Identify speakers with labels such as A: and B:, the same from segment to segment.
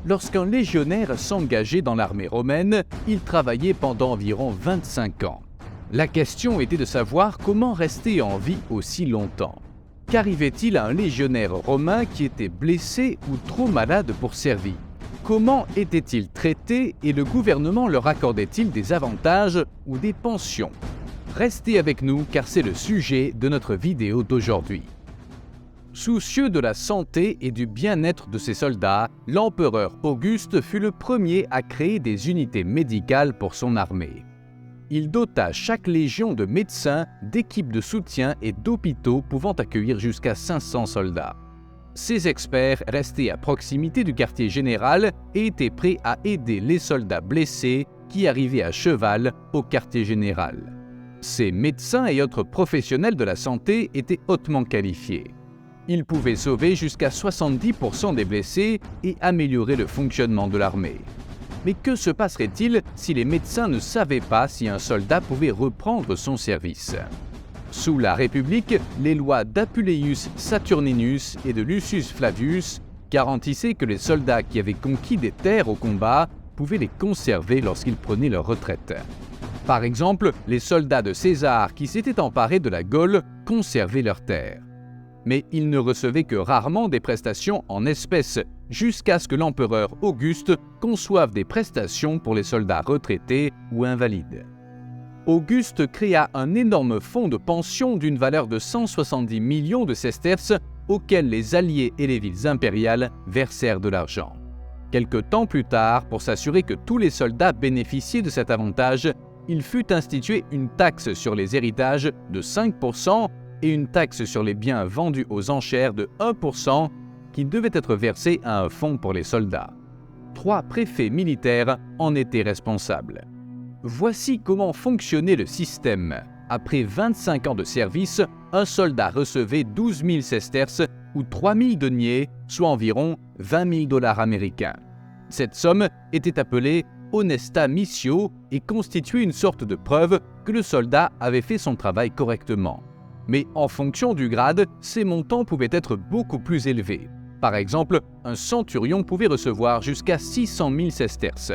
A: Lorsqu'un légionnaire s'engageait dans l'armée romaine, il travaillait pendant environ 25 ans. La question était de savoir comment rester en vie aussi longtemps. Qu'arrivait-il à un légionnaire romain qui était blessé ou trop malade pour servir? Comment était-il traité et le gouvernement leur accordait-il des avantages ou des pensions? Restez avec nous car c'est le sujet de notre vidéo d'aujourd'hui. Soucieux de la santé et du bien-être de ses soldats, l'empereur Auguste fut le premier à créer des unités médicales pour son armée. Il dota chaque légion de médecins, d'équipes de soutien et d'hôpitaux pouvant accueillir jusqu'à 500 soldats. Ces experts restaient à proximité du quartier général et étaient prêts à aider les soldats blessés qui arrivaient à cheval au quartier général. Ces médecins et autres professionnels de la santé étaient hautement qualifiés. Ils pouvaient sauver jusqu'à 70% des blessés et améliorer le fonctionnement de l'armée. Mais que se passerait-il si les médecins ne savaient pas si un soldat pouvait reprendre son service? Sous la République, les lois d'Apuleius Saturninus et de Lucius Flavius garantissaient que les soldats qui avaient conquis des terres au combat pouvaient les conserver lorsqu'ils prenaient leur retraite. Par exemple, les soldats de César qui s'étaient emparés de la Gaule conservaient leurs terres. Mais ils ne recevaient que rarement des prestations en espèces, jusqu'à ce que l'empereur Auguste conçoive des prestations pour les soldats retraités ou invalides. Auguste créa un énorme fonds de pension d'une valeur de 170 millions de sesterces auquel les alliés et les villes impériales versèrent de l'argent. Quelque temps plus tard, pour s'assurer que tous les soldats bénéficiaient de cet avantage, il fut institué une taxe sur les héritages de 5% et une taxe sur les biens vendus aux enchères de 1% qui devait être versée à un fonds pour les soldats. 3 préfets militaires en étaient responsables. Voici comment fonctionnait le système. Après 25 ans de service, un soldat recevait 12 000 sesterces ou 3 000 deniers, soit environ 20 000 $ américains. Cette somme était appelée honesta missio et constituait une sorte de preuve que le soldat avait fait son travail correctement. Mais en fonction du grade, ces montants pouvaient être beaucoup plus élevés. Par exemple, un centurion pouvait recevoir jusqu'à 600 000 sesterces.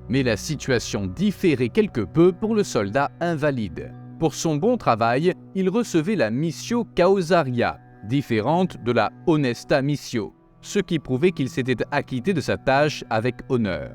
A: Mais la situation différait quelque peu pour le soldat invalide. Pour son bon travail, il recevait la missio causaria, différente de la honesta missio, ce qui prouvait qu'il s'était acquitté de sa tâche avec honneur.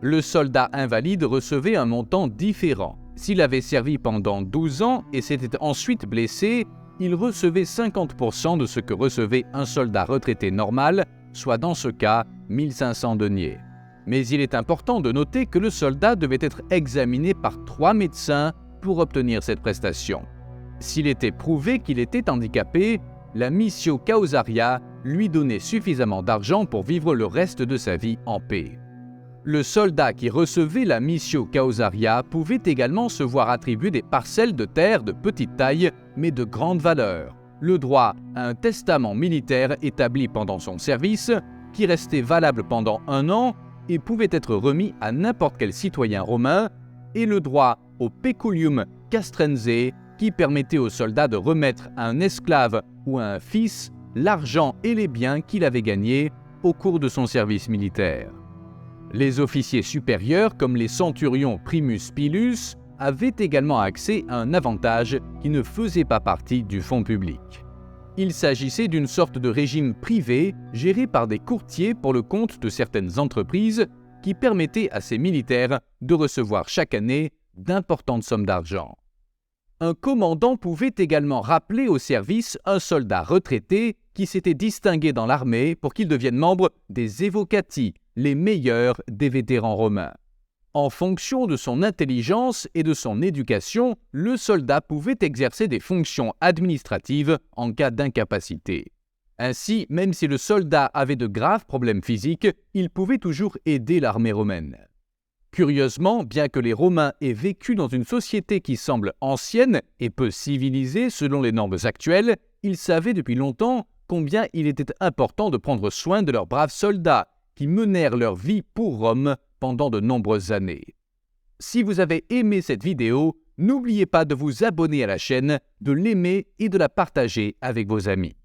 A: Le soldat invalide recevait un montant différent. S'il avait servi pendant 12 ans et s'était ensuite blessé, il recevait 50% de ce que recevait un soldat retraité normal, soit dans ce cas 1500 deniers. Mais il est important de noter que le soldat devait être examiné par 3 médecins pour obtenir cette prestation. S'il était prouvé qu'il était handicapé, la missio causaria lui donnait suffisamment d'argent pour vivre le reste de sa vie en paix. Le soldat qui recevait la missio causaria pouvait également se voir attribuer des parcelles de terre de petite taille mais de grande valeur, le droit à un testament militaire établi pendant son service qui restait valable pendant 1 an et pouvait être remis à n'importe quel citoyen romain, et le droit au peculium castrense qui permettait au soldat de remettre à un esclave ou à un fils l'argent et les biens qu'il avait gagnés au cours de son service militaire. Les officiers supérieurs, comme les centurions primus pilus, avaient également accès à un avantage qui ne faisait pas partie du fonds public. Il s'agissait d'une sorte de régime privé géré par des courtiers pour le compte de certaines entreprises qui permettait à ces militaires de recevoir chaque année d'importantes sommes d'argent. Un commandant pouvait également rappeler au service un soldat retraité qui s'était distingué dans l'armée pour qu'il devienne membre des evocati, les meilleurs des vétérans romains. En fonction de son intelligence et de son éducation, le soldat pouvait exercer des fonctions administratives en cas d'incapacité. Ainsi, même si le soldat avait de graves problèmes physiques, il pouvait toujours aider l'armée romaine. Curieusement, bien que les Romains aient vécu dans une société qui semble ancienne et peu civilisée selon les normes actuelles, ils savaient depuis longtemps combien il était important de prendre soin de leurs braves soldats qui menèrent leur vie pour Rome pendant de nombreuses années. Si vous avez aimé cette vidéo, n'oubliez pas de vous abonner à la chaîne, de l'aimer et de la partager avec vos amis.